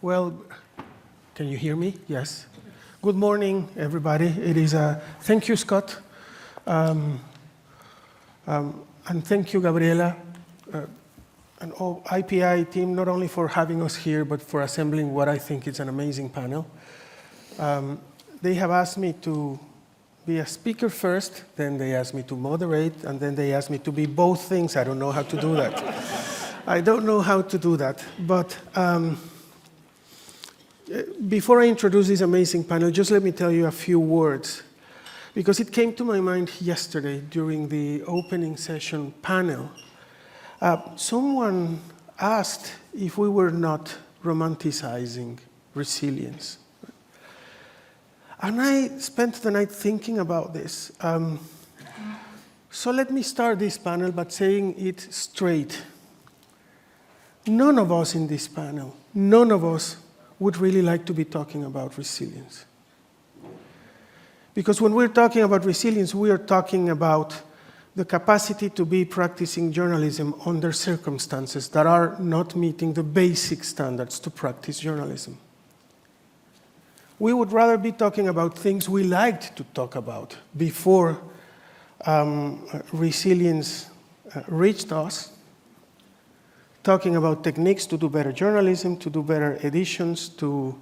Well, can you hear me? Yes. Good morning, everybody. It is thank you, Scott, and thank you, Gabriela, and all IPI team, not only for having us here, but for assembling what I think is an amazing panel. They have asked me to be a speaker first, then they asked me to moderate, and then they asked me to be both things. I don't know how to do that. I don't know how to do that, but before I introduce this amazing panel, just let me tell you a few words, because it came to my mind yesterday during the opening session panel. Someone asked if we were not romanticizing resilience. And I spent the night thinking about this. So let me start this panel by saying it straight. None of us in this panel, none of us would really like to be talking about resilience. Because when we're talking about resilience, we are talking about the capacity to be practicing journalism under circumstances that are not meeting the basic standards to practice journalism. We would rather be talking about things we liked to talk about before resilience reached us, talking about techniques to do better journalism, to do better editions, to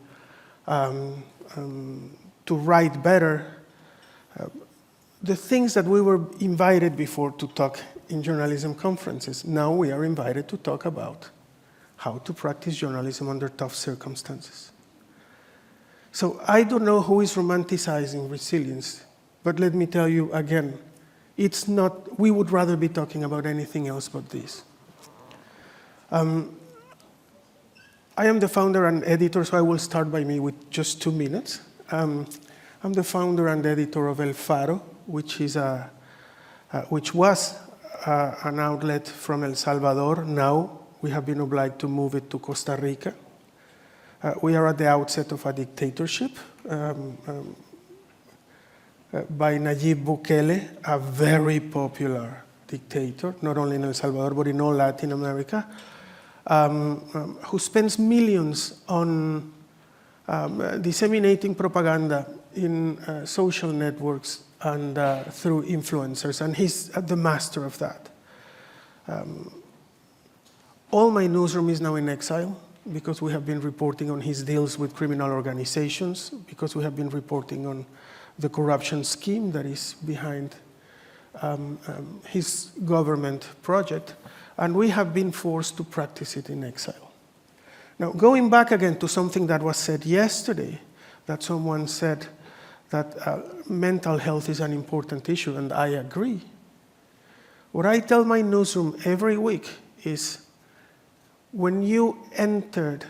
write better, the things that we were invited before to talk in journalism conferences. Now we are invited to talk about how to practice journalism under tough circumstances. So I don't know who is romanticizing resilience, but let me tell you again, it's not, we would rather be talking about anything else but this. I am the founder and editor, so I will start by me with just 2 minutes. I'm the founder and editor of El Faro, which was an outlet from El Salvador. Now we have been obliged to move it to Costa Rica. We are at the outset of a dictatorship by Nayib Bukele, a very popular dictator, not only in El Salvador, but in all Latin America, who spends millions on disseminating propaganda in social networks and through influencers, and he's the master of that. All my newsroom is now in exile because we have been reporting on his deals with criminal organizations, because we have been reporting on the corruption scheme that is behind his government project, and we have been forced to practice it in exile. Now, going back again to something that was said yesterday, that someone said that mental health is an important issue, and I agree. What I tell my newsroom every week is, when you entered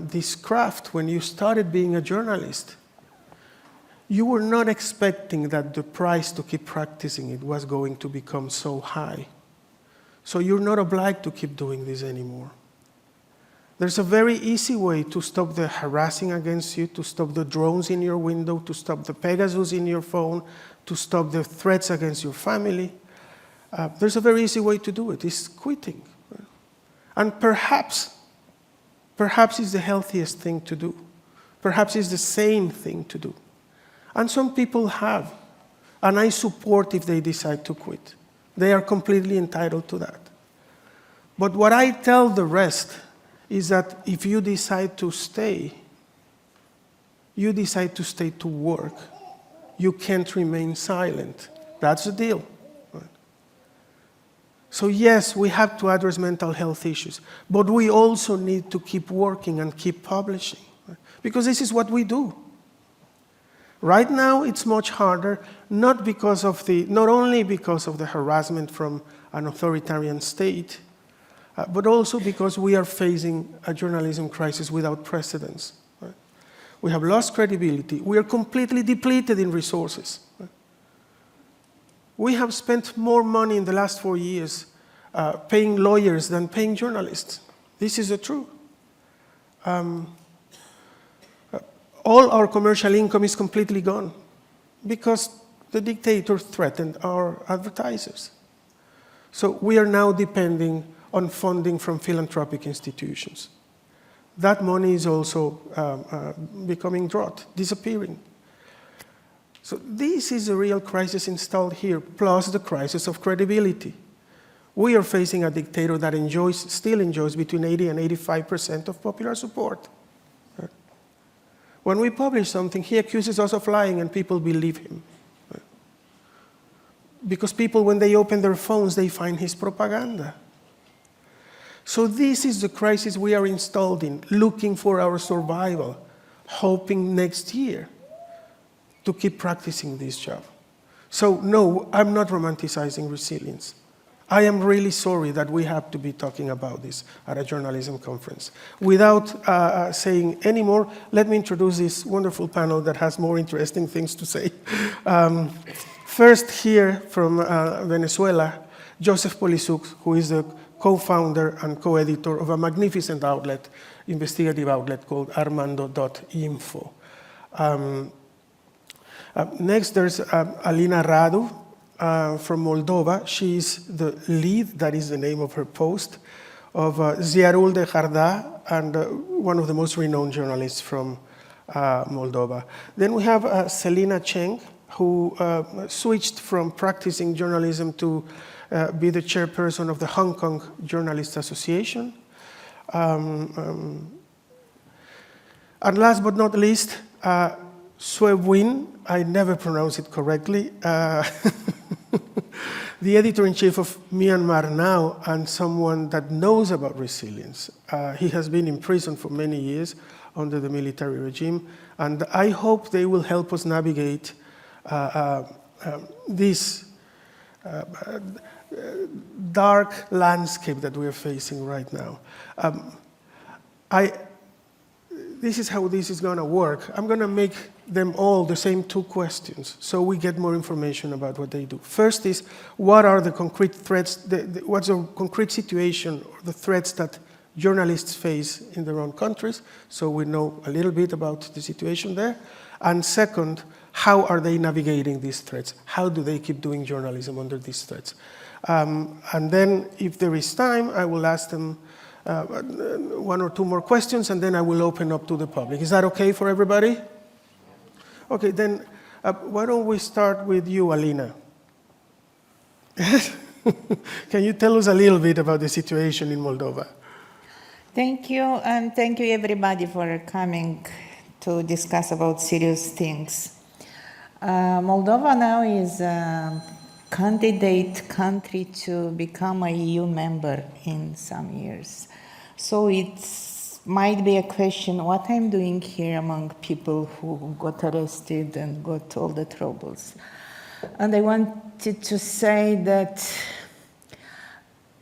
this craft, when you started being a journalist, you were not expecting that the price to keep practicing it was going to become so high. So you're not obliged to keep doing this anymore. There's a very easy way to stop the harassing against you, to stop the drones in your window, to stop the Pegasus in your phone, to stop the threats against your family. There's a very easy way to do it. It's quitting. And perhaps it's the healthiest thing to do. Perhaps it's the sane thing to do. And some people have. And I support if they decide to quit. They are completely entitled to that. But what I tell the rest is that if you decide to stay, you decide to stay to work. You can't remain silent. That's the deal. So yes, we have to address mental health issues, but we also need to keep working and keep publishing, because this is what we do. Right now, it's much harder, not only because of the harassment from an authoritarian state, but also because we are facing a journalism crisis without precedents. Right? We have lost credibility. We are completely depleted in resources. Right? We have spent more money in the last 4 years paying lawyers than paying journalists. This is the truth. All our commercial income is completely gone because the dictator threatened our advertisers. So we are now depending on funding from philanthropic institutions. that money is also becoming drought, disappearing. So this is a real crisis installed here, plus the crisis of credibility. We are facing a dictator that still enjoys between 80 and 85% of popular support. When we publish something, he accuses us of lying and people believe him. Because people, when they open their phones, they find his propaganda. So this is the crisis we are installed in, looking for our survival, hoping next year to keep practicing this job. So no, I'm not romanticizing resilience. I am really sorry that we have to be talking about this at a journalism conference. Without saying any more, let me introduce this wonderful panel that has more interesting things to say. First here from Venezuela, Joseph Poliszuk, who is the co-founder and co-editor of a magnificent outlet, investigative outlet called Armando.info. Next, there's Alina Radu from Moldova. She's the lead, that is the name of her post, of Ziarul de Gardă, and one of the most renowned journalists from Moldova. Then we have Selina Cheng, who switched from practicing journalism to be the chairperson of the Hong Kong Journalists Association. And last but not least, Sue Win, I never pronounce it correctly, the editor-in-chief of Myanmar Now, and someone that knows about resilience. He has been in prison for many years under the military regime, and I hope they will help us navigate this dark landscape that we are facing right now. This is how this is going to work. I'm going to make them all the same two questions so we get more information about what they do. First is, what are the concrete threats, what's the concrete situation or the threats that journalists face in their own countries, so we know a little bit about the situation there. And second, how are they navigating these threats? How do they keep doing journalism under these threats? And then, if there is time, I will ask them one or two more questions, and then I will open up to the public. Is that okay for everybody? Okay, then why don't we start with you, Alina? Can you tell us a little bit about the situation in Moldova? Thank you, and thank you everybody for coming to discuss about serious things. Moldova now is a candidate country to become a EU member in some years. So it might be a question what I'm doing here among people who got arrested and got all the troubles. And I wanted to say that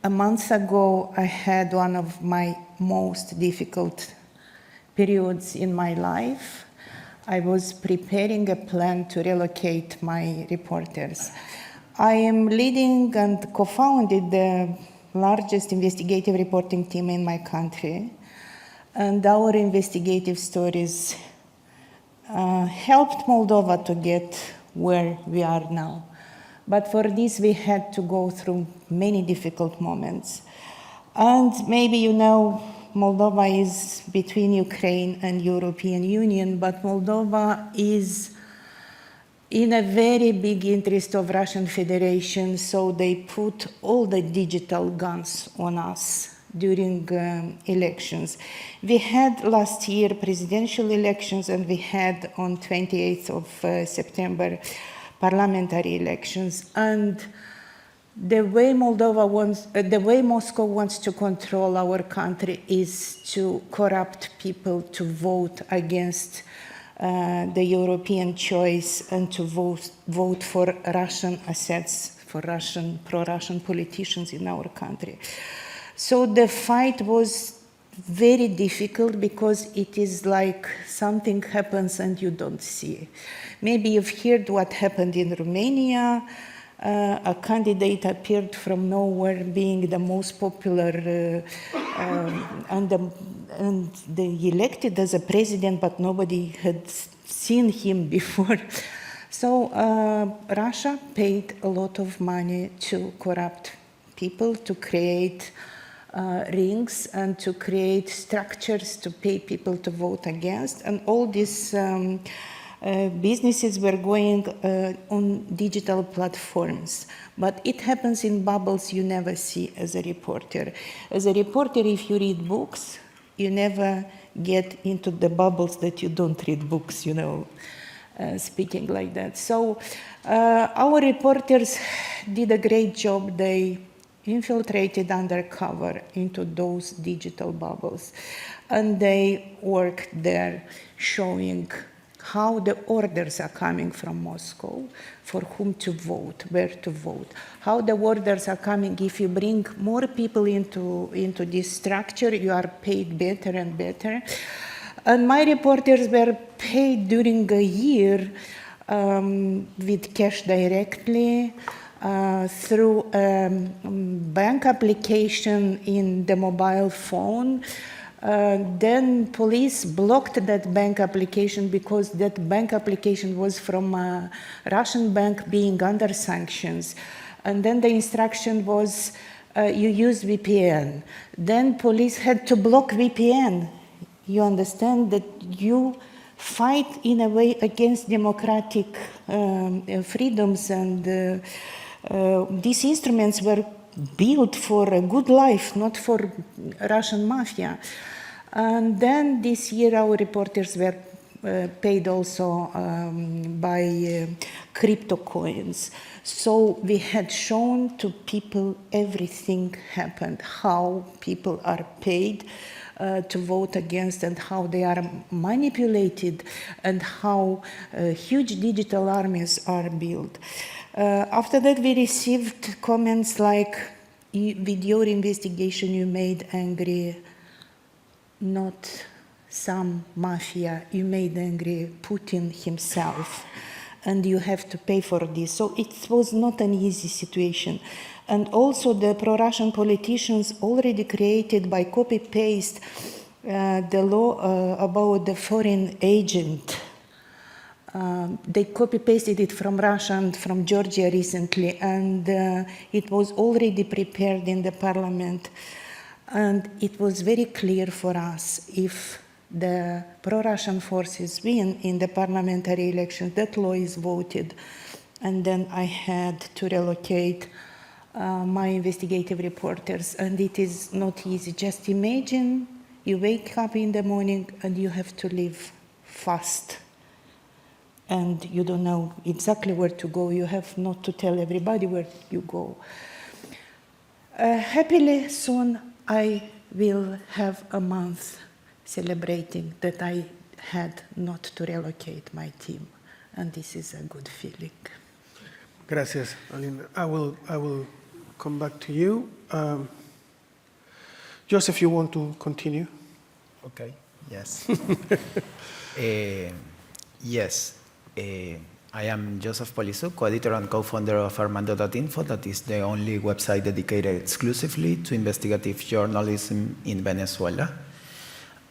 a month ago I had one of my most difficult periods in my life. I was preparing a plan to relocate my reporters. I am leading and co-founded the largest investigative reporting team in my country, and our investigative stories helped Moldova to get where we are now. But for this we had to go through many difficult moments. And maybe you know Moldova is between Ukraine and European Union, but Moldova is in a very big interest of Russian Federation, so they put all the digital guns on us during elections. We had last year presidential elections, and we had on 28th of September parliamentary elections. And the way Moscow wants to control our country is to corrupt people to vote against the European choice and to vote for Russian assets, for pro-Russian politicians in our country. So the fight was very difficult because it is like something happens and you don't see it. Maybe you've heard what happened in Romania. A candidate appeared from nowhere being the most popular and they elected as a president, but nobody had seen him before. So Russia paid a lot of money to corrupt people, to create rings and to create structures to pay people to vote against. And all these businesses were going on digital platforms. But it happens in bubbles you never see as a reporter. As a reporter, if you read books, you never get into the bubbles that you don't read books, speaking like that. So our reporters did a great job. They infiltrated undercover into those digital bubbles. And they worked there showing how the orders are coming from Moscow, for whom to vote, where to vote, how the orders are coming. If you bring more people into this structure, you are paid better and better. And my reporters were paid during a year with cash directly, through bank application in the mobile phone. Then police blocked that bank application because that bank application was from a Russian bank being under sanctions. And then the instruction was, you use VPN. Then police had to block VPN. You understand that you fight in a way against democratic freedoms, and these instruments were built for a good life, not for Russian mafia. And then this year our reporters were paid also by crypto coins. So we had shown to people everything happened, how people are paid to vote against, and how they are manipulated, and how huge digital armies are built. After that, we received comments like, with your investigation you made angry not some mafia, you made angry Putin himself, and you have to pay for this. So it was not an easy situation. And also the pro-Russian politicians already created by copy-paste the law about the foreign agent. They copy-pasted it from Russia and from Georgia recently, and it was already prepared in the parliament. And it was very clear for us, if the pro-Russian forces win in the parliamentary elections, that law is voted. And then I had to relocate my investigative reporters, and it is not easy. Just imagine you wake up in the morning and you have to leave fast. And you don't know exactly where to go. You have not to tell everybody where you go. Happily, soon I will have a month celebrating that I had not to relocate my team. And this is a good feeling. Gracias, Alina. I will come back to you. Joseph, you want to continue? Okay, yes. Yes. I am Joseph Poliszuk, co-editor and co-founder of Armando.info. That is the only website dedicated exclusively to investigative journalism in Venezuela.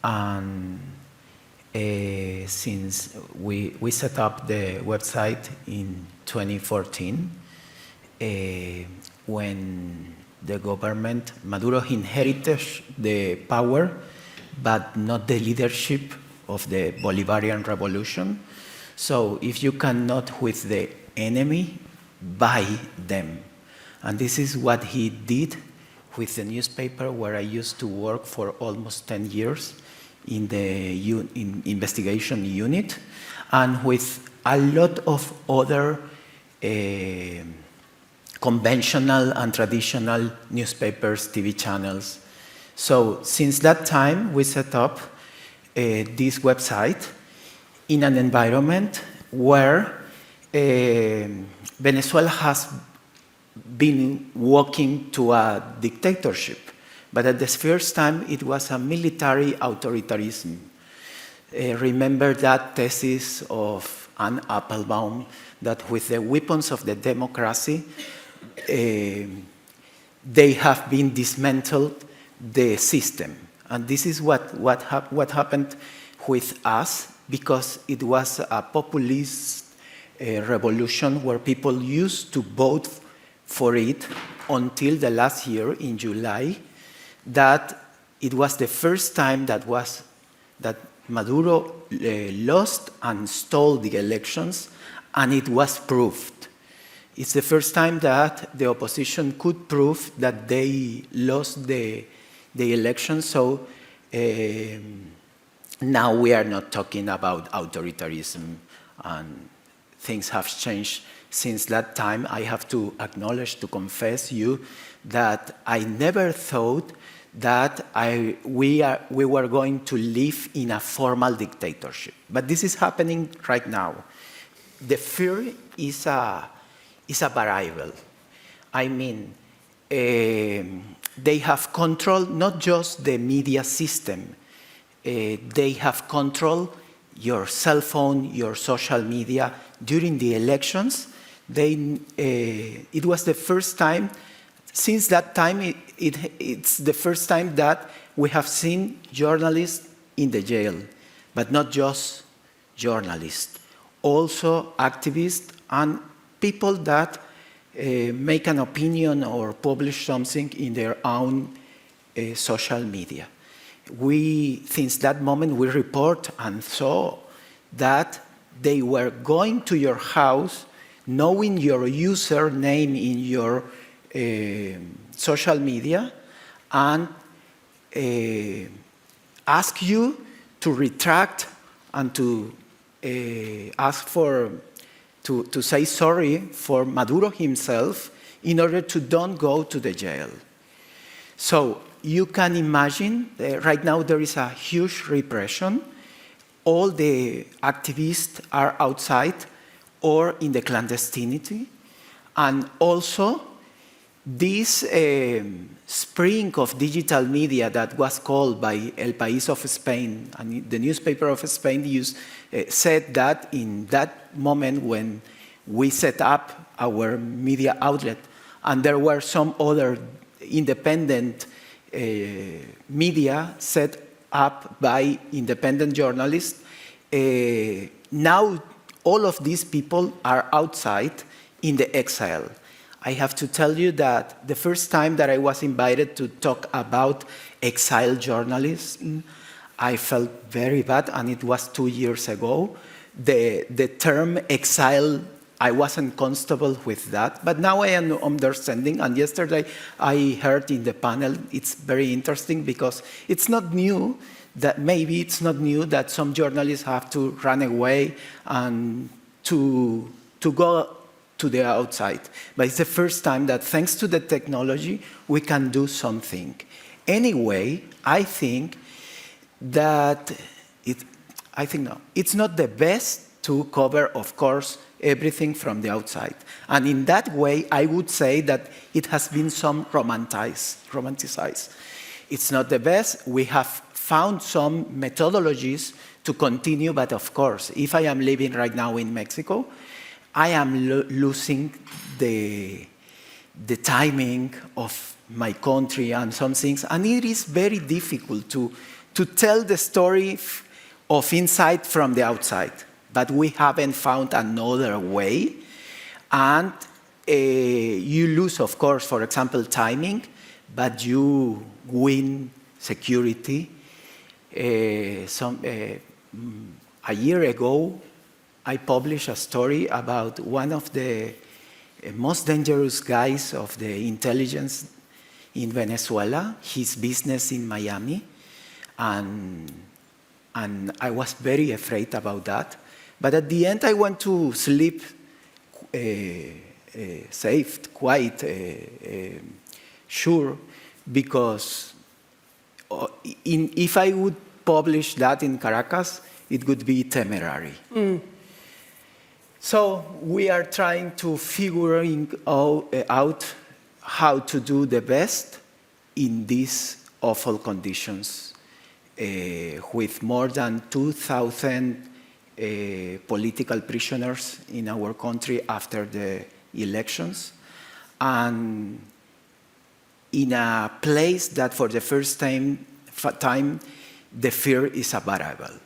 And since we set up the website in 2014, when the government, Maduro inherited the power, but not the leadership of the Bolivarian revolution. So if you cannot with the enemy, buy them. And this is what he did with the newspaper where I used to work for almost 10 years in the investigation unit, and with a lot of other conventional and traditional newspapers, TV channels. So since that time, we set up this website in an environment where Venezuela has been walking to a dictatorship. But at the first time, it was a military authoritarianism. Remember that thesis of Anne Applebaum, that with the weapons of the democracy, they have been dismantled the system. And this is what happened with us, because it was a populist revolution where people used to vote for it until the last year in July, that it was the first time that Maduro lost and stole the elections, and it was proved. It's the first time that the opposition could prove that they lost the election, so now we are not talking about authoritarianism, and things have changed since that time. I have to acknowledge, to confess you, that I never thought that we were going to live in a formal dictatorship. But this is happening right now. The fear is a variable. I mean, they have control not just the media system, they have control your cell phone, your social media. During the elections, it was the first time, since that time, it's the first time that we have seen journalists in the jail, but not just journalists, also activists and people that make an opinion or publish something in their own social media. Since that moment, we report and saw that they were going to your house, knowing your username in your social media, and ask you to retract and to ask to say sorry for Maduro himself in order to don't go to the jail. So you can imagine, right now there is a huge repression. All the activists are outside or in the clandestinity. And also, this spring of digital media that was called by El País of Spain, and the newspaper of Spain said that in that moment when we set up our media outlet, and there were some other independent media set up by independent journalists, now all of these people are outside in the exile. I have to tell you that the first time that I was invited to talk about exile journalism, I felt very bad, and it was 2 years ago. The term exile, I wasn't comfortable with that, but now I am understanding, and yesterday I heard in the panel, it's very interesting because it's not new, maybe it's not new that some journalists have to run away and to go to the outside. But it's the first time that thanks to the technology, we can do something. Anyway, I think that it's not the best to cover, of course, everything from the outside. And in that way, I would say that it has been some romanticized. It's not the best. We have found some methodologies to continue, but of course, if I am living right now in Mexico, I am losing the timing of my country and some things, and it is very difficult to tell the story of inside from the outside. But we haven't found another way, and you lose, of course, for example, timing, but you win security. A year ago, I published a story about one of the most dangerous guys of the intelligence in Venezuela, his business in Miami, and I was very afraid about that. But at the end, I went to sleep safe, quite sure, because if I would publish that in Caracas, it would be temerary. So we are trying to figure out how to do the best in these awful conditions, with more than 2,000 political prisoners in our country after the elections, and in a place that for the first time the fear is a variable.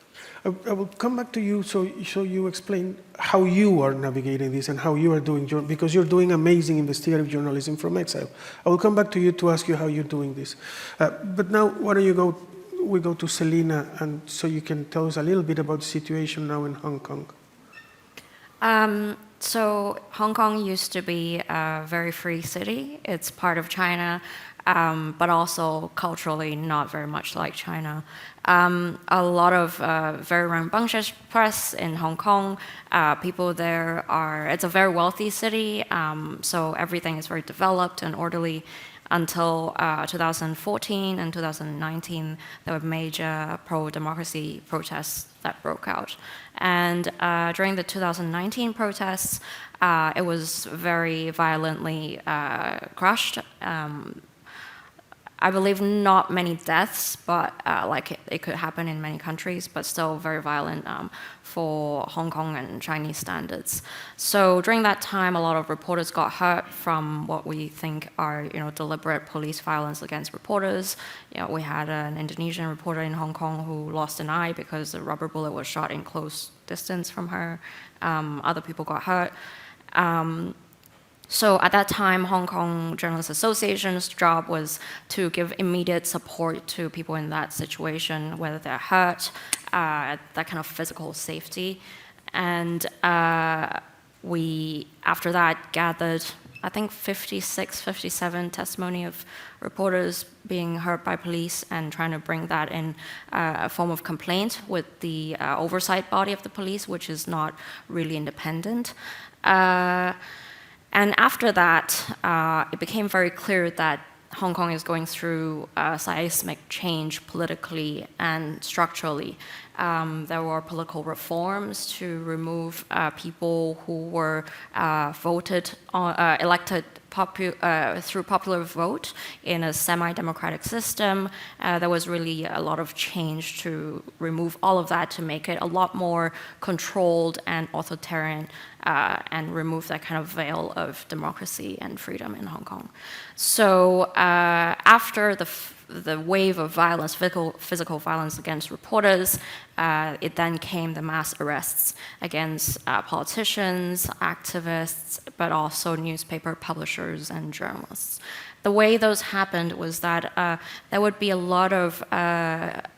I will come back to you so you explain how you are navigating this and how you are doing, because you're doing amazing investigative journalism from exile. I will come back to you to ask you how you're doing this. But now, why don't we go to Selina, and so you can tell us a little bit about the situation now in Hong Kong. So Hong Kong used to be a very free city. It's part of China, but also culturally not very much like China. A lot of very rambunctious press in Hong Kong. People there it's a very wealthy city, so everything is very developed and orderly. Until 2014 and 2019, there were major pro-democracy protests that broke out. And during the 2019 protests, it was very violently crushed. I believe not many deaths, but like it could happen in many countries, but still very violent for Hong Kong and Chinese standards. So during that time, a lot of reporters got hurt from what we think are, deliberate police violence against reporters. We had an Indonesian reporter in Hong Kong who lost an eye because a rubber bullet was shot in close distance from her. Other people got hurt. So at that time, Hong Kong Journalists Association's job was to give immediate support to people in that situation, whether they're hurt, that kind of physical safety. And we, after that, gathered, I think, 56, 57 testimony of reporters being hurt by police and trying to bring that in a form of complaint with the oversight body of the police, which is not really independent. And after that, it became very clear that Hong Kong is going through seismic change politically and structurally. There were political reforms to remove people who were elected through popular vote in a semi-democratic system. There was really a lot of change to remove all of that to make it a lot more controlled and authoritarian, and remove that kind of veil of democracy and freedom in Hong Kong. So after the wave of violence, physical violence against reporters, it then came the mass arrests against politicians, activists, but also newspaper publishers and journalists. The way those happened was that there would be a lot of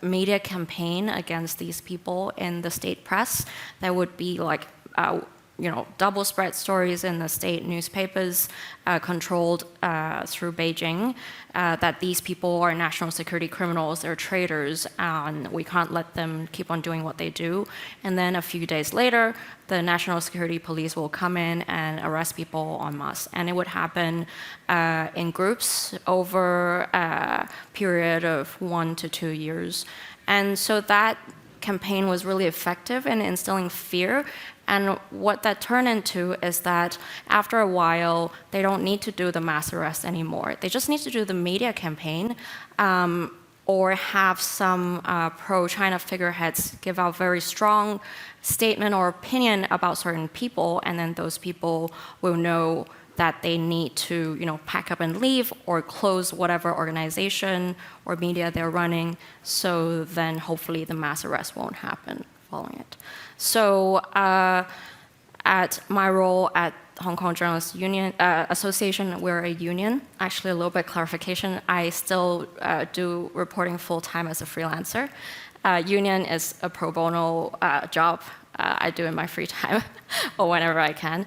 media campaign against these people in the state press. There would be like double spread stories in the state newspapers controlled through Beijing that these people are national security criminals, they're traitors, and we can't let them keep on doing what they do. And then a few days later, the national security police will come in and arrest people en masse. And it would happen in groups over a period of 1 to 2 years. And so that campaign was really effective in instilling fear. And what that turned into is that after a while, they don't need to do the mass arrest anymore. They just need to do the media campaign or have some pro-China figureheads give out very strong statement or opinion about certain people, and then those people will know that they need to pack up and leave or close whatever organization or media they're running, so then hopefully the mass arrest won't happen following it. So at my role at Hong Kong Journalists Union Association, we're a union. Actually, a little bit clarification, I still do reporting full-time as a freelancer. Union is a pro bono job I do in my free time or whenever I can.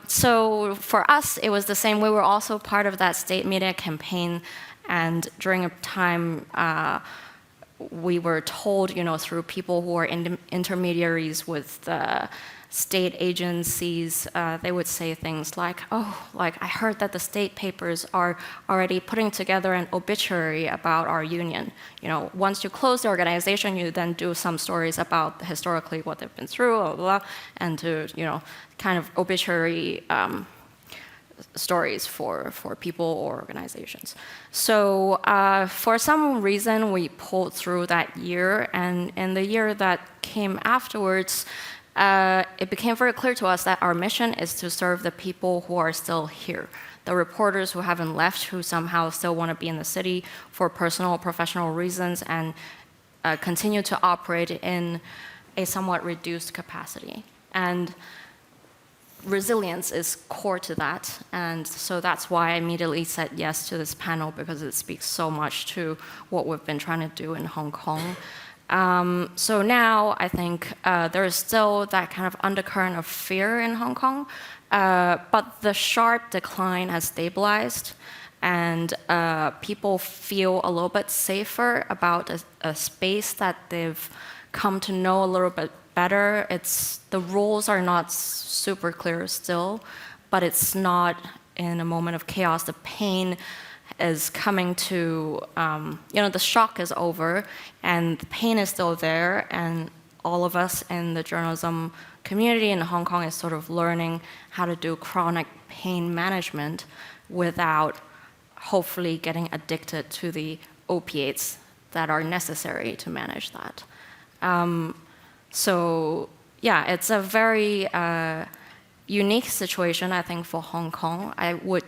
So for us, it was the same. We were also part of that state media campaign, and during a time we were told, through people who are intermediaries with the state agencies, they would say things like, I heard that the state papers are already putting together an obituary about our union. Once you close the organization, you then do some stories about historically what they've been through, blah, blah, blah, and to, kind of obituary stories for people or organizations. So for some reason, we pulled through that year, and in the year that came afterwards, it became very clear to us that our mission is to serve the people who are still here, the reporters who haven't left, who somehow still want to be in the city for personal or professional reasons, and continue to operate in a somewhat reduced capacity. And resilience is core to that, and so that's why I immediately said yes to this panel, because it speaks so much to what we've been trying to do in Hong Kong. So now I think there is still that kind of undercurrent of fear in Hong Kong, but the sharp decline has stabilized, and people feel a little bit safer about a space that they've come to know a little bit better. The rules are not super clear still, but it's not in a moment of chaos. The pain is coming to, the shock is over, and the pain is still there, and all of us in the journalism community in Hong Kong is sort of learning how to do chronic pain management without hopefully getting addicted to the opiates that are necessary to manage that. So yeah, it's a very unique situation, I think, for Hong Kong. I would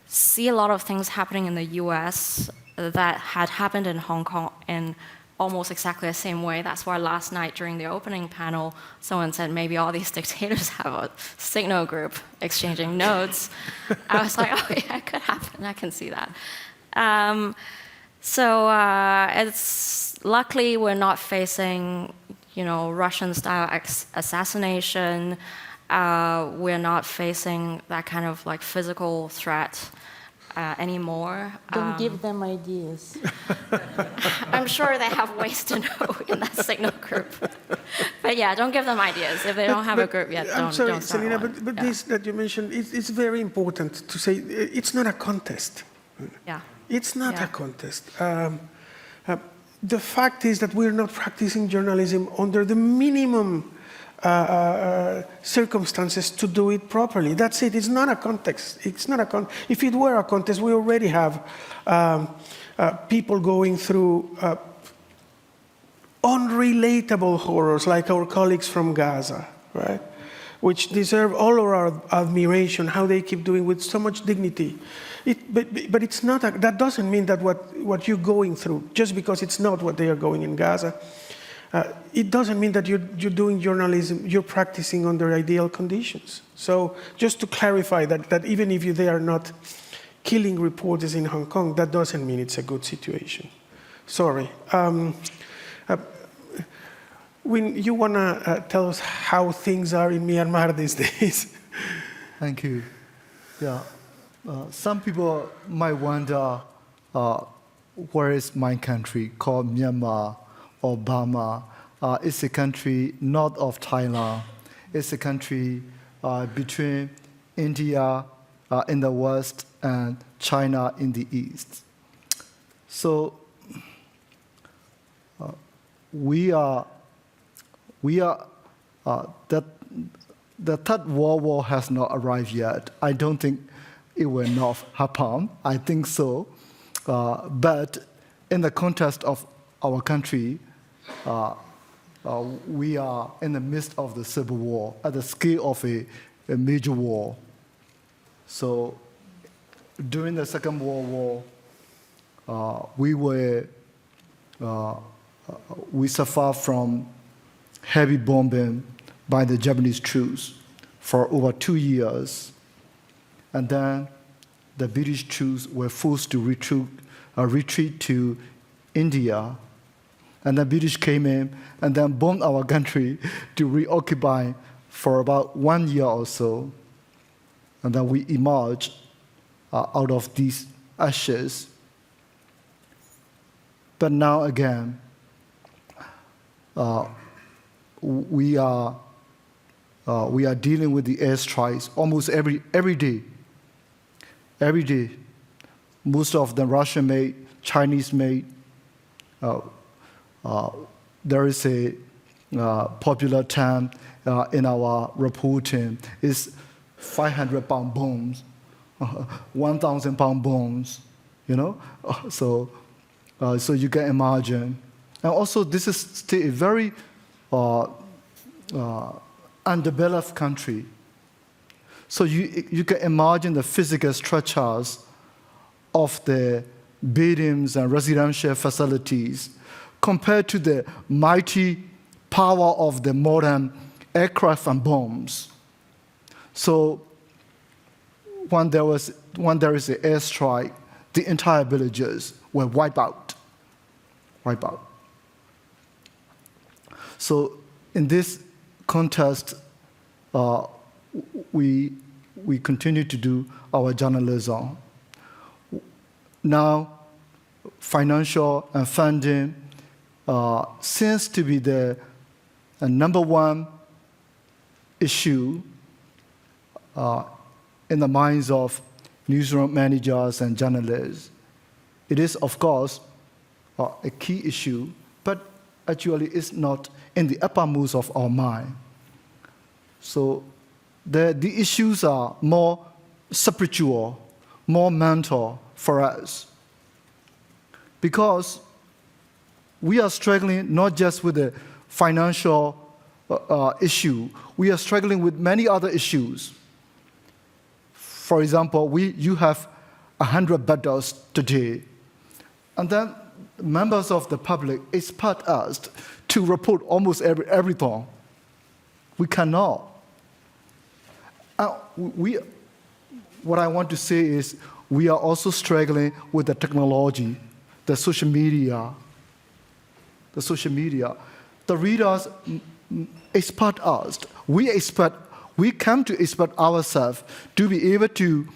see a lot of things happening in the US that had happened in Hong Kong in almost exactly the same way. That's why last night during the opening panel, someone said maybe all these dictators have a signal group exchanging notes. I was like, oh yeah, it could happen, I can see that. It's luckily we're not facing Russian-style assassination. We're not facing that kind of like physical threat anymore. Don't give them ideas. I'm sure they have ways to know in that signal group. But yeah, don't give them ideas. If they don't have a group yet, don't start Selina, one. but this that you mentioned, it's very important to say it's not a contest. Yeah. It's not a contest. The fact is that we're not practicing journalism under the minimum circumstances to do it properly. That's it. It's not a contest. It's not a If it were a contest, we already have people going through unrelatable horrors, like our colleagues from Gaza, right? Which deserve all of our admiration, how they keep doing with so much dignity. But it's not. That doesn't mean that what you're going through, just because it's not what they are going in Gaza, it doesn't mean that you're doing journalism, you're practicing under ideal conditions. So just to clarify that even if they are not killing reporters in Hong Kong, that doesn't mean it's a good situation. Sorry. You want to tell us how things are in Myanmar these days? Thank you. Yeah. Some people might wonder, where is my country called Myanmar or Burma? It's a country north of Thailand. It's a country between India in the west and China in the east. So the Third World War has not arrived yet. I don't think it will not happen. I think so. But in the context of our country, we are in the midst of the civil war at the scale of a major war. So during the Second World War, we suffered from heavy bombing by the Japanese troops for over 2 years. And then the British troops were forced to retreat to India. And the British came in and then bombed our country to reoccupy for about 1 year or so. And then we emerged out of these ashes. But now again, we are dealing with the airstrikes almost every day. Every day, most of them Russian-made, Chinese-made. There is a popular term in our reporting is 500-pound bombs, 1,000-pound bombs. So you can imagine. And also, this is still a very undeveloped country. So you can imagine the physical structures of the buildings and residential facilities compared to the mighty power of the modern aircraft and bombs. So when there is an airstrike, the entire villages were wiped out. So in this context, we continue to do our journalism. Now, financial and funding seems to be the number one issue in the minds of newsroom managers and journalists. It is, of course, a key issue, but actually it's not in the uppermost of our mind. So the issues are more spiritual, more mental for us. Because we are struggling not just with the financial issue, we are struggling with many other issues. For example, you have 100 battles today, and then members of the public expect us to report almost everything. We cannot. What I want to say is we are also struggling with the technology, the social media. The readers expect us. We come to expect ourselves to be able to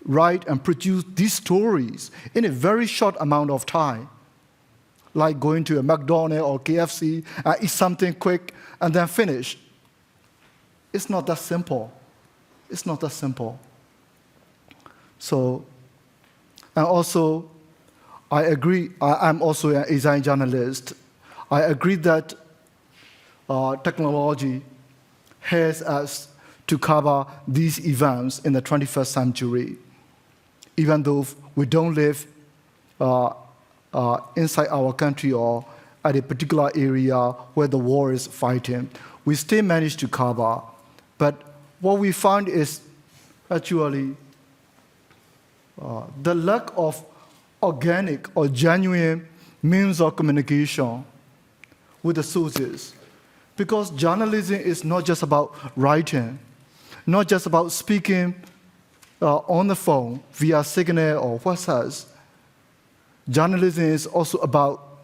write and produce these stories in a very short amount of time, like going to a McDonald's or KFC, eat something quick, and then finish. It's not that simple. So, and also, I agree, I'm also a design journalist. I agree that technology has us to cover these events in the 21st century, even though we don't live inside our country or at a particular area where the war is fighting. We still manage to cover. But what we find is actually the lack of organic or genuine means of communication with the sources. Because journalism is not just about writing, not just about speaking on the phone via Signal or WhatsApp. Journalism is also about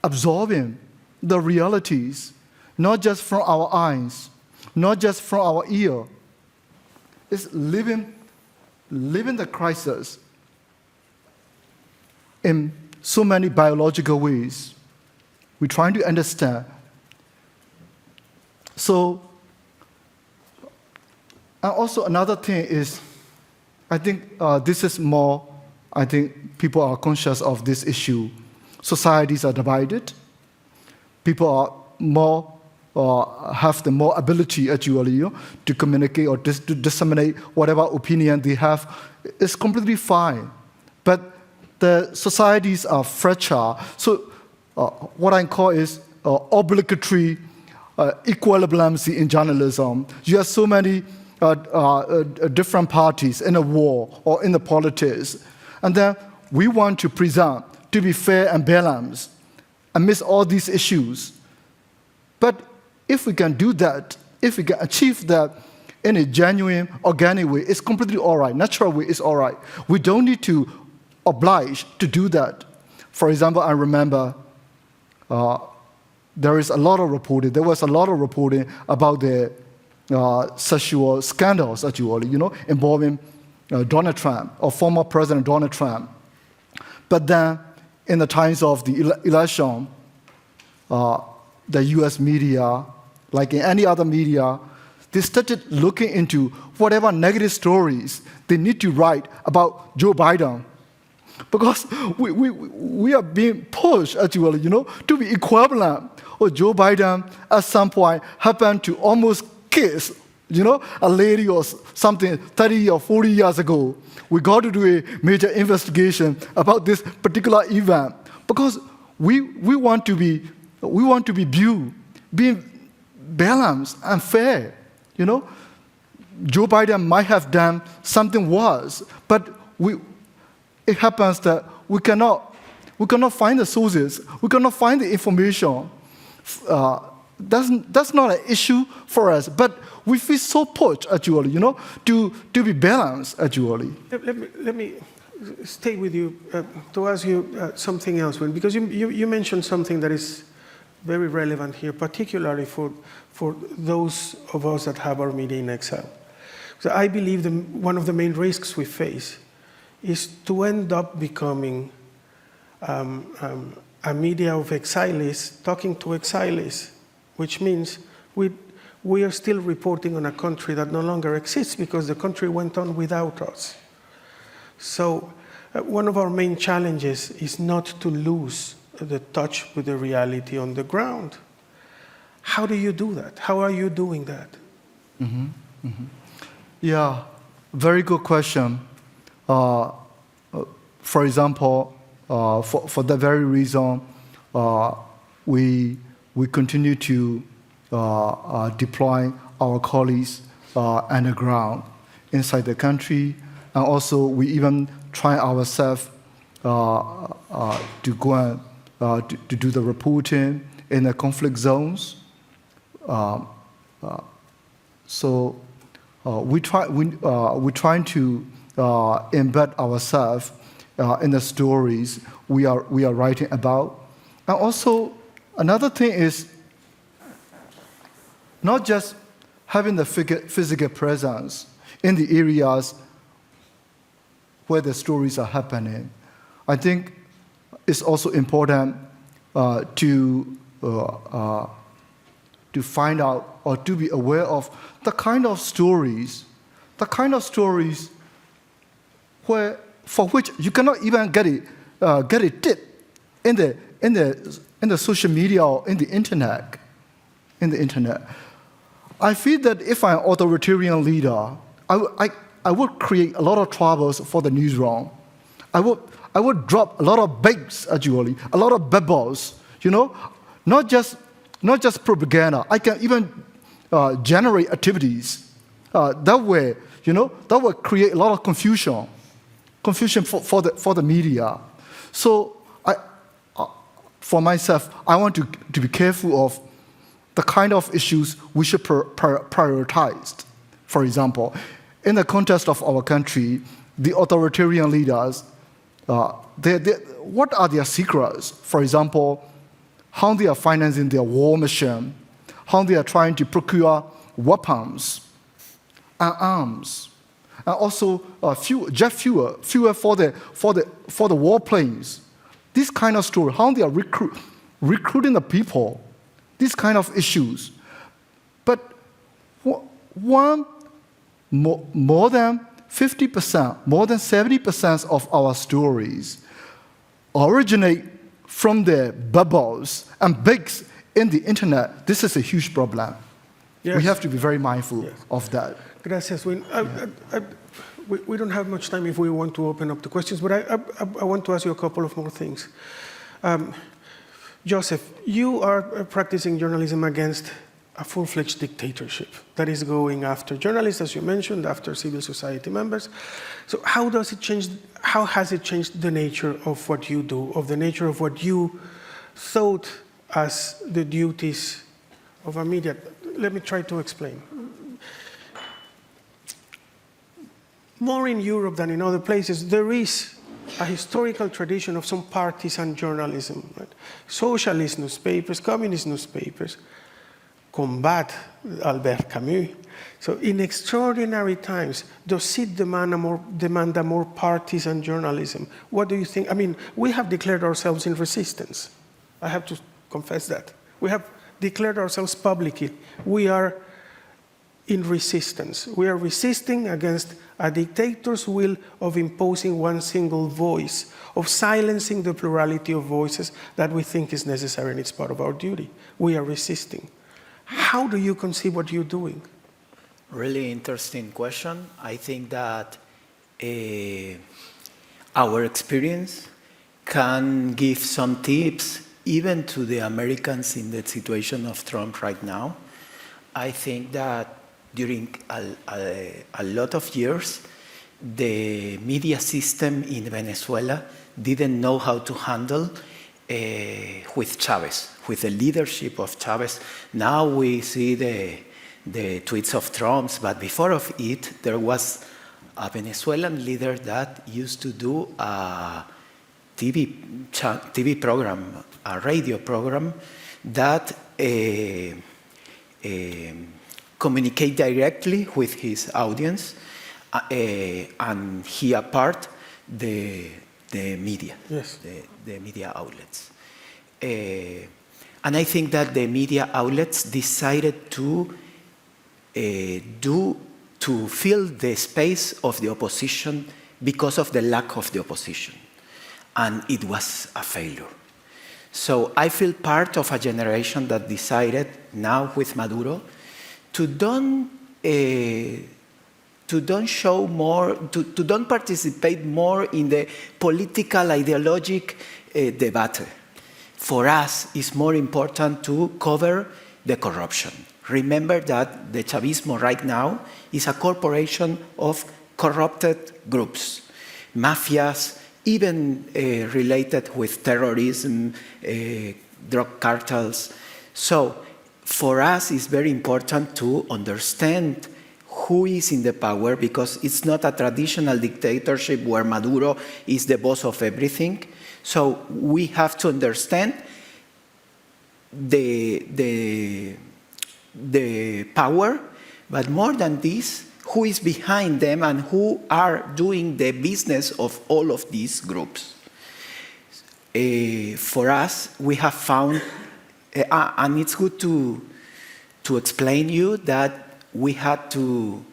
absorbing the realities, not just from our eyes, not just from our ear. It's living the crisis in so many biological ways. We're trying to understand. So, and also another thing is, I think this is more, I think people are conscious of this issue. Societies are divided. People are more, have the more ability actually to communicate or to disseminate whatever opinion they have. It's completely fine. But the societies are fragile. So what I call is obligatory equilibrancy in journalism. You have so many different parties in a war or in the politics. And then we want to present to be fair and balanced amidst all these issues. But if we can do that, if we can achieve that in a genuine, organic way, it's completely all right. Natural way is all right. We don't need to oblige to do that. For example, I remember there was a lot of reporting about the sexual scandals actually, involving Donald Trump or former President Donald Trump. But then, in the times of the election, the U.S. media, like in any other media, they started looking into whatever negative stories they need to write about Joe Biden. Because we are being pushed, actually, to be equivalent. Or Joe Biden, at some point, happened to almost kiss, a lady or something 30 or 40 years ago. We got to do a major investigation about this particular event because we want to be viewed, being balanced and fair. Joe Biden might have done something worse, but it happens that we cannot We cannot find the sources. We cannot find the information. That's not an issue for us. But we feel so pushed, actually, to be balanced, actually. Let me stay with you to ask you something else, because you mentioned something that is very relevant here, particularly for those of us that have our media in exile. So I believe one of the main risks we face is to end up becoming a media of exiles talking to exiles, which means we are still reporting on a country that no longer exists because the country went on without us. So one of our main challenges is not to lose the touch with the reality on the ground. How do you do that? How are you doing that? Mm-hmm. Mm-hmm. Yeah, very good question. For example, for that very reason, we continue to deploy our colleagues underground inside the country, and also we even try ourselves to go and to do the reporting in the conflict zones. So we're trying to embed ourselves in the stories we are writing about. And also, another thing is not just having the physical presence in the areas where the stories are happening. I think it's also important to find out or to be aware of the kind of stories for which you cannot even get it tip in the social media or in the internet. I feel that if I'm an authoritarian leader, I would create a lot of troubles for the newsroom. I would drop a lot of baits, actually, a lot of bubbles, not just propaganda. I can even generate activities that way, that will create a lot of confusion for the media. So for myself, I want to be careful of the kind of issues we should prioritize. For example, in the context of our country, the authoritarian leaders, what are their secrets? For example, how they are financing their war machine, how they are trying to procure weapons and arms, and also jet fuel for the warplanes. This kind of story, how they are recruiting the people, these kind of issues. But more than 50%, more than 70% of our stories originate from the bubbles and bigs in the internet. This is a huge problem. Yes. We have to be very mindful of that. Gracias, Win. We don't have much time if we want to open up the questions, but I want to ask you a couple of more things. Joseph, you are practicing journalism against a full-fledged dictatorship that is going after journalists, as you mentioned, after civil society members. So how has it changed the nature of what you do, of the nature of what you thought as the duties of a media? Let me try to explain. More in Europe than in other places, there is a historical tradition of some partisan journalism. Right? Socialist newspapers, communist newspapers, combat Albert Camus. So in extraordinary times, does it demand a more partisan journalism? What do you think? I mean, we have declared ourselves in resistance. I have to confess that. We have declared ourselves publicly. We are in resistance. We are resisting against a dictator's will of imposing one single voice, of silencing the plurality of voices that we think is necessary and it's part of our duty. We are resisting. How do you conceive what you're doing? Really interesting question. I think that our experience can give some tips even to the Americans in the situation of Trump right now. I think that during a lot of years, the media system in Venezuela didn't know how to handle with Chavez, with the leadership of Chavez. Now we see the tweets of Trump, but before of it, there was a Venezuelan leader that used to do a TV program, a radio program that communicate directly with his audience, and he apart the media, Yes. the media outlets. And I think that the media outlets decided to fill the space of the opposition because of the lack of the opposition. And it was a failure. So I feel part of a generation that decided now with Maduro to don't show more, to don't participate more in the political ideologic debate. For us, it's more important to cover the corruption. Remember that the Chavismo right now is a corporation of corrupted groups, mafias, even related with terrorism, drug cartels. So for us, it's very important to understand who is in the power, because it's not a traditional dictatorship where Maduro is the boss of everything. So we have to understand the power, but more than this, who is behind them and who are doing the business of all of these groups. For us, we have found, and it's good to explain you that we had to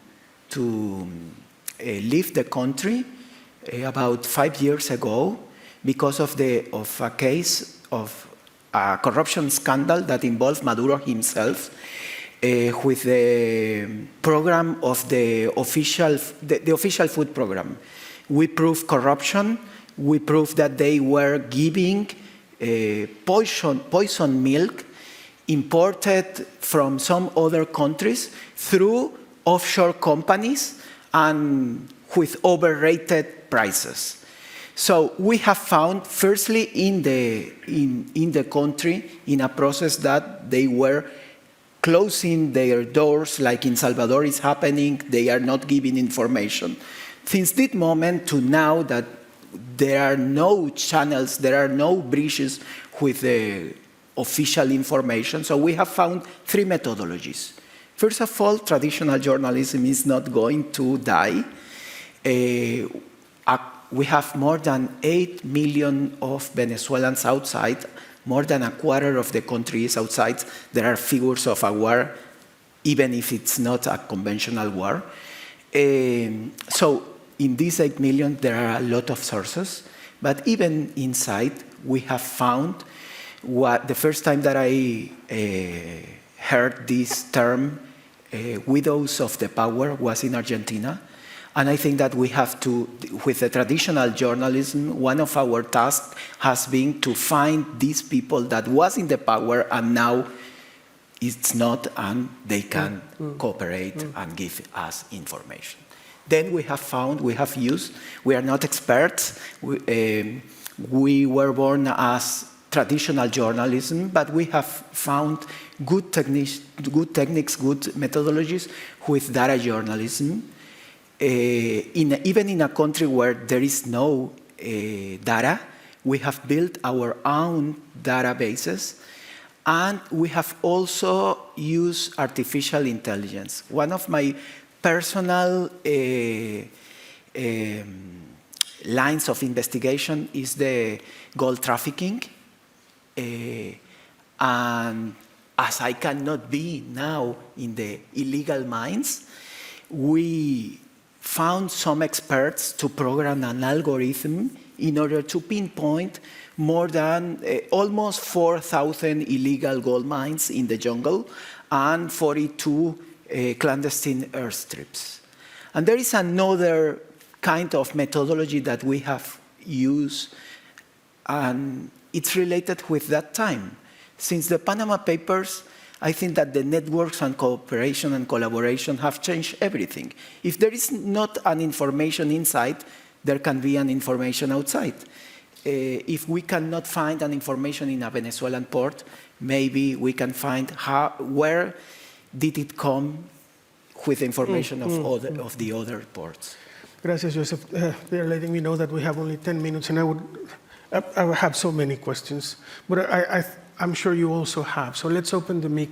leave the country about 5 years ago because of a case of a corruption scandal that involved Maduro himself, with the program of the official food program. We proved corruption. We proved that they were giving poison milk imported from some other countries through offshore companies and with overrated prices. So we have found, firstly, in the country, in a process that they were closing their doors, like in Salvador is happening, they are not giving information. Since that moment to now that there are no channels, there are no bridges with the official information, so we have found 3 methodologies. First of all, traditional journalism is not going to die. We have more than 8 million of Venezuelans outside. More than a quarter of the country is outside. There are figures of a war, even if it's not a conventional war. So in these 8 million, there are a lot of sources. But even inside, we have found the first time that I heard this term, widows of the power, was in Argentina. And I think that we have to, with the traditional journalism, one of our tasks has been to find these people that was in the power and now it's not, and they can cooperate and give us information. Then we have found, we have used, we are not experts, we were born as traditional journalism, but we have found good techniques, good methodologies with data journalism. Even in a country where there is no data, we have built our own databases, and we have also used artificial intelligence. One of my personal lines of investigation is the gold trafficking. And as I cannot be now in the illegal mines, we found some experts to program an algorithm in order to pinpoint more than almost 4,000 illegal gold mines in the jungle and 42 clandestine airstrips. And there is another kind of methodology that we have used, and it's related with that time. Since the Panama Papers, I think that the networks and cooperation and collaboration have changed everything. If there is not an information inside, there can be an information outside. if we cannot find an information in a Venezuelan port, maybe we can find where did it come with information of the other ports. Gracias, Joseph. They are letting me know that we have only 10 minutes, and I would have so many questions, but I'm sure you also have. So let's open the mic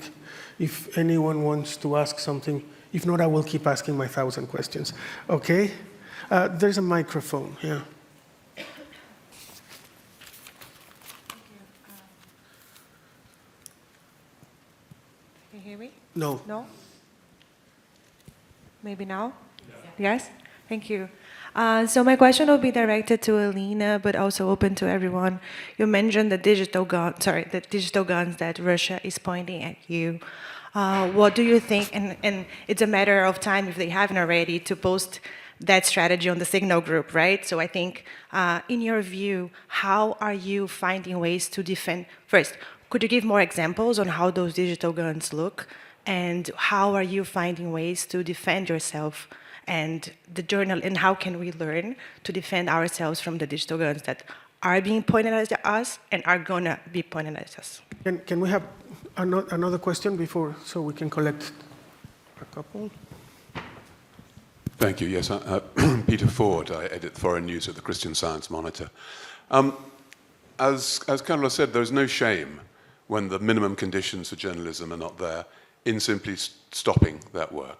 if anyone wants to ask something. If not, I will keep asking my 1,000 questions. Okay? There's a microphone here. Can you hear me? No. No? Maybe now? Yes? Thank you. So my question will be directed to Alina, but also open to everyone. You mentioned the digital guns that Russia is pointing at you. What do you think, and it's a matter of time if they haven't already, to post that strategy on the Signal group, right? So I think, in your view, how are you finding ways to defend? First, could you give more examples on how those digital guns look? And how are you finding ways to defend yourself and the journal, and how can we learn to defend ourselves from the digital guns that are being pointed at us and are gonna be pointed at us? Can we have another question before, so we can collect a couple? Thank you. Yes, Peter Ford. I edit foreign news at the Christian Science Monitor. As Carlos said, there is no shame when the minimum conditions for journalism are not there in simply stopping that work.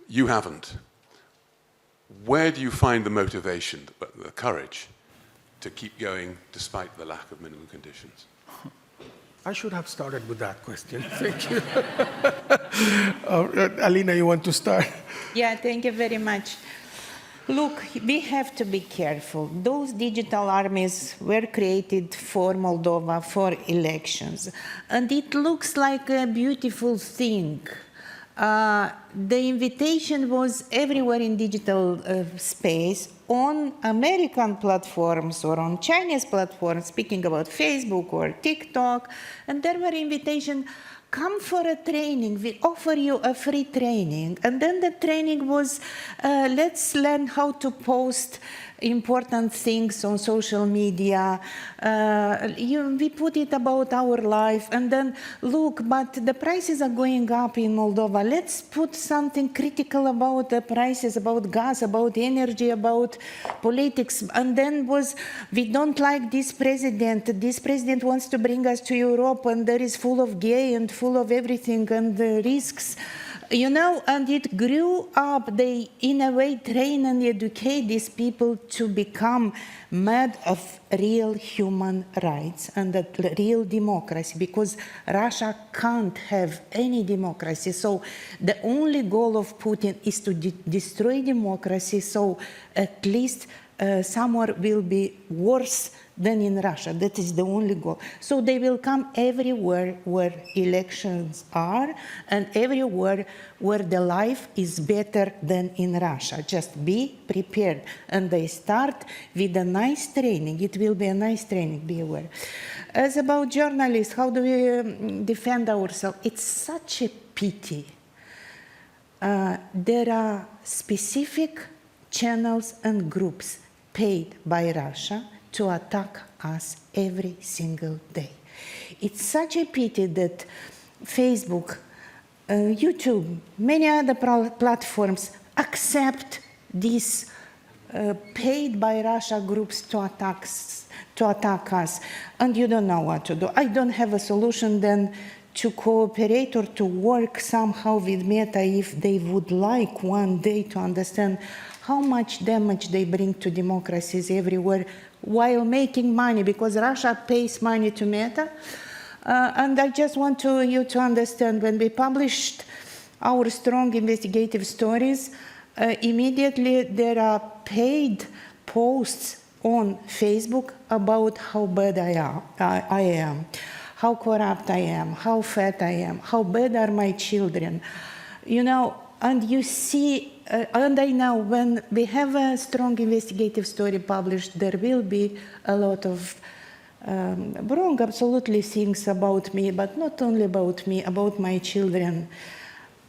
You haven't. Where do you find the motivation, the courage, to keep going despite the lack of minimum conditions? I should have started with that question. Thank you. Alina, you want to start? Yeah, thank you very much. Look, we have to be careful. Those digital armies were created for Moldova for elections. And it looks like a beautiful thing. The invitation was everywhere in digital space, on American platforms or on Chinese platforms, speaking about Facebook or TikTok, and there were invitations, come for a training, we offer you a free training. And then the training was, let's learn how to post important things on social media. We put it about our life, and then look, but the prices are going up in Moldova. Let's put something critical about the prices, about gas, about energy, about politics. And then was, we don't like this president. This president wants to bring us to Europe, and there is full of gay and full of everything and the risks. You know, and it grew up. They, in a way, train and educate these people to become mad of real human rights and a real democracy, because Russia can't have any democracy. So the only goal of Putin is to destroy democracy, so at least somewhere will be worse than in Russia. That is the only goal. So they will come everywhere where elections are and everywhere where the life is better than in Russia. Just be prepared. And they start with a nice training. It will be a nice training, be aware. As about journalists, how do we defend ourselves? It's such a pity. There are specific channels and groups paid by Russia to attack us every single day. It's such a pity that Facebook, YouTube, many other platforms accept these paid by Russia groups to attack us, and you don't know what to do. I don't have a solution then to cooperate or to work somehow with Meta if they would like one day to understand how much damage they bring to democracies everywhere while making money, because Russia pays money to Meta. And I just want you to understand, when we published our strong investigative stories, immediately there are paid posts on Facebook about how bad I am, how corrupt I am, how fat I am, how bad are my children. You know, and you see, and I know when we have a strong investigative story published, there will be a lot of wrong, absolutely things about me, but not only about me, about my children.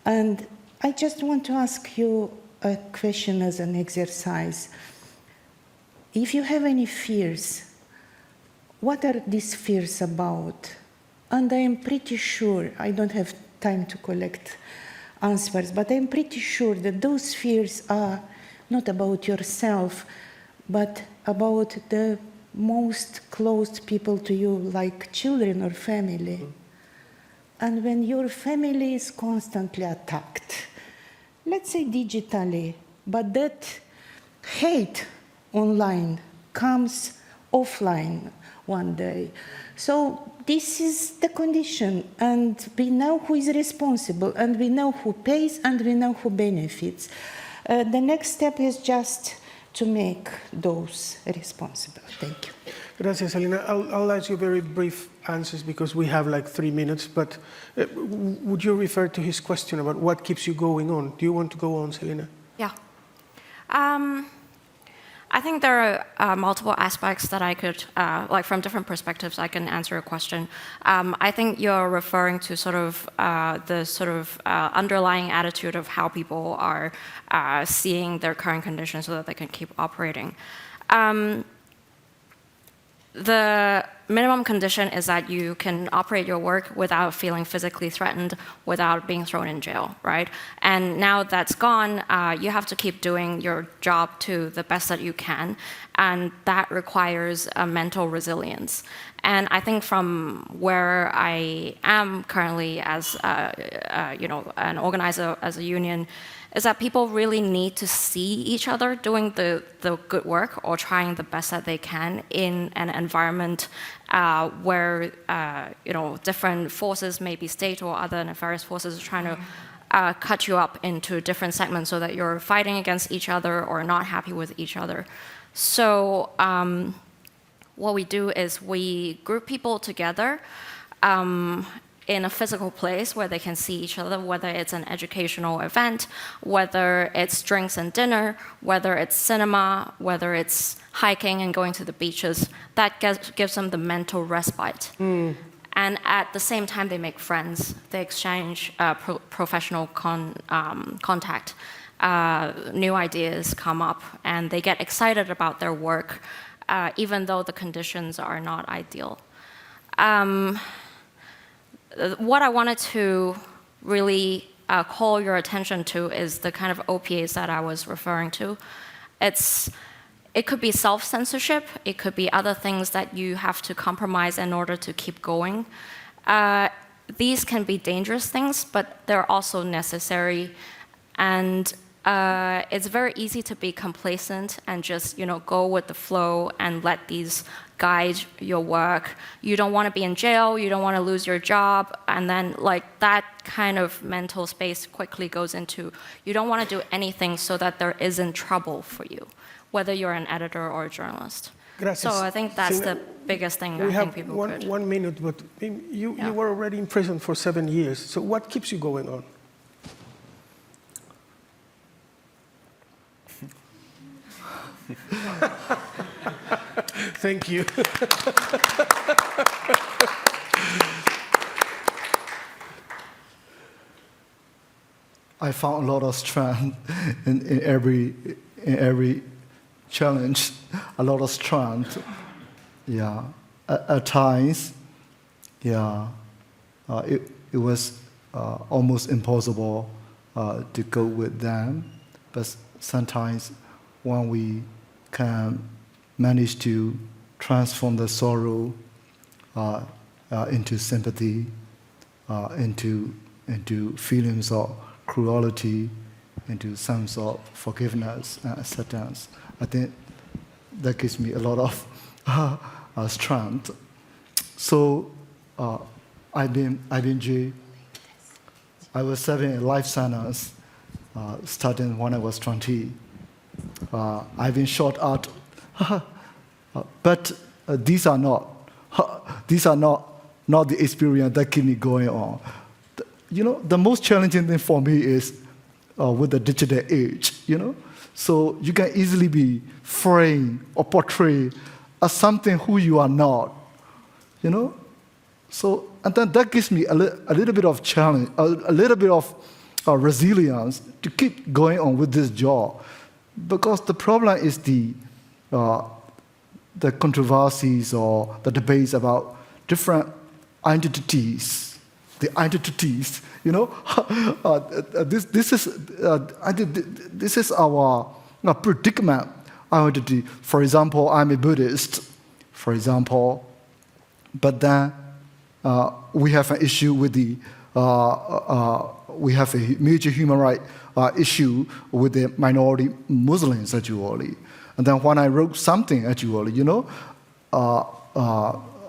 And I just want to ask you a question as an exercise. If you have any fears what are these fears about? And I am pretty sure, I don't have time to collect answers, but I'm pretty sure that those fears are not about yourself, but about the most close people to you, like children or family. And when your family is constantly attacked, let's say digitally, but that hate online comes offline one day. So this is the condition, and we know who is responsible, and we know who pays, and we know who benefits. The next step is just to make those responsible. Thank you. Gracias, Selina. I'll ask you very brief answers because we have like 3 minutes, but would you refer to his question about what keeps you going on? Do you want to go on, Selina? Yeah. I think there are multiple aspects that I could, like from different perspectives, I can answer a question. I think you're referring to sort of the sort of underlying attitude of how people are seeing their current conditions so that they can keep operating. The minimum condition is that you can operate your work without feeling physically threatened, without being thrown in jail, right? And now that's gone, you have to keep doing your job to the best that you can, and that requires a mental resilience. And I think from where I am currently as an organizer, as a union, is that people really need to see each other doing the good work or trying the best that they can in an environment where different forces, maybe state or other nefarious forces, are trying to cut you up into different segments so that you're fighting against each other or not happy with each other. So what we do is we group people together in a physical place where they can see each other, whether it's an educational event, whether it's drinks and dinner, whether it's cinema, whether it's hiking and going to the beaches. That gives them the mental respite. And at the same time, they make friends. They exchange professional contact. New ideas come up, and they get excited about their work, even though the conditions are not ideal. What I wanted to really call your attention to is the kind of OPAs that I was referring to. It could be self-censorship. It could be other things that you have to compromise in order to keep going. These can be dangerous things, but they're also necessary. And it's very easy to be complacent and just go with the flow and let these guide your work. You don't want to be in jail, you don't want to lose your job, and then that kind of mental space quickly goes into you don't want to do anything so that there isn't trouble for you, whether you're an editor or a journalist. Gracias. So I think that's the biggest thing I think people could. We have 1 minute, but you were already in prison for 7 years, so what keeps you going on? Thank you. I found a lot of strength in every challenge, a lot of strength. Yeah, at times, yeah, it was almost impossible to go with them, but sometimes when we can manage to transform the sorrow into sympathy, into feelings of cruelty, into sense of forgiveness and acceptance. I think that gives me a lot of strength. So I've been jailed. I was serving a life sentence starting when I was 20. I've been shot at, but these are not the experience that keep me going on. The most challenging thing for me is with the digital age. So you can easily be framed or portrayed as something who you are not. So and then that gives me a little bit of challenge, a little bit of resilience to keep going on with this job. Because the problem is the controversies or the debates about different entities, the entities, you know, this is our predicament identity. For example, I'm a Buddhist, for example, but then we have an issue with the, we have a major human rights issue with the minority Muslims, actually. And then when I wrote something, actually, you know,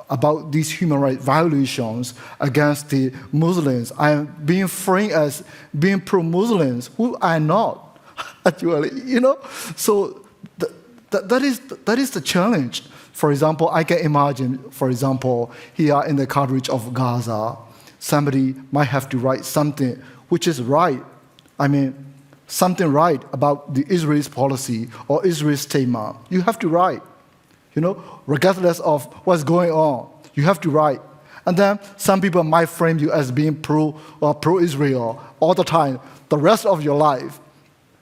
about these human rights violations against the Muslims, I am being framed as being pro-Muslims, who I'm not, actually, you know. So that is the challenge. For example, I can imagine, for example, here in the coverage of Gaza, somebody might have to write something which is right. I mean, something right about the Israel's policy or Israel's statement. You have to write, you know, regardless of what's going on. You have to write. And then some people might frame you as being pro-Israel all the time, the rest of your life.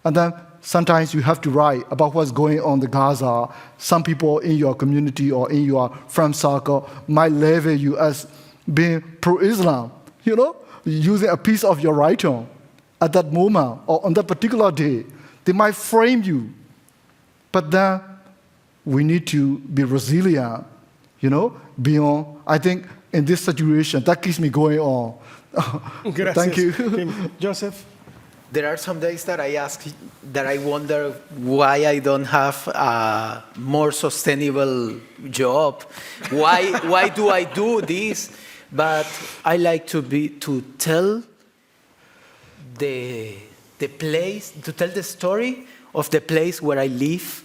And then sometimes you have to write about what's going on in Gaza. Some people in your community or in your friend circle might label you as being pro-Islam, you know, using a piece of your writing at that moment or on that particular day. They might frame you. But then we need to be resilient, you know, beyond. I think in this situation, that keeps me going on. Thank you. Joseph? There are some days that I ask, that I wonder why I don't have a more sustainable job. Why do I do this? But I like to tell the place, to tell the story of the place where I live.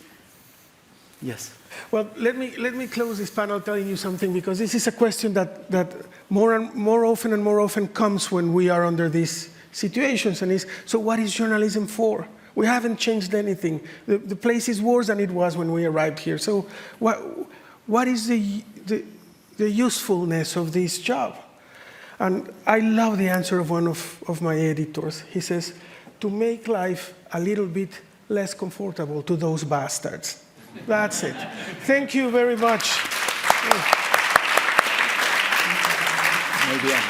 Yes. Well, let me close this panel telling you something, because this is a question that more often comes when we are under these situations, and is, so what is journalism for? We haven't changed anything. The place is worse than it was when we arrived here. So what is the usefulness of this job? And I love the answer of one of my editors. He says, to make life a little bit less comfortable to those bastards. That's it. Thank you very much. Muy bien.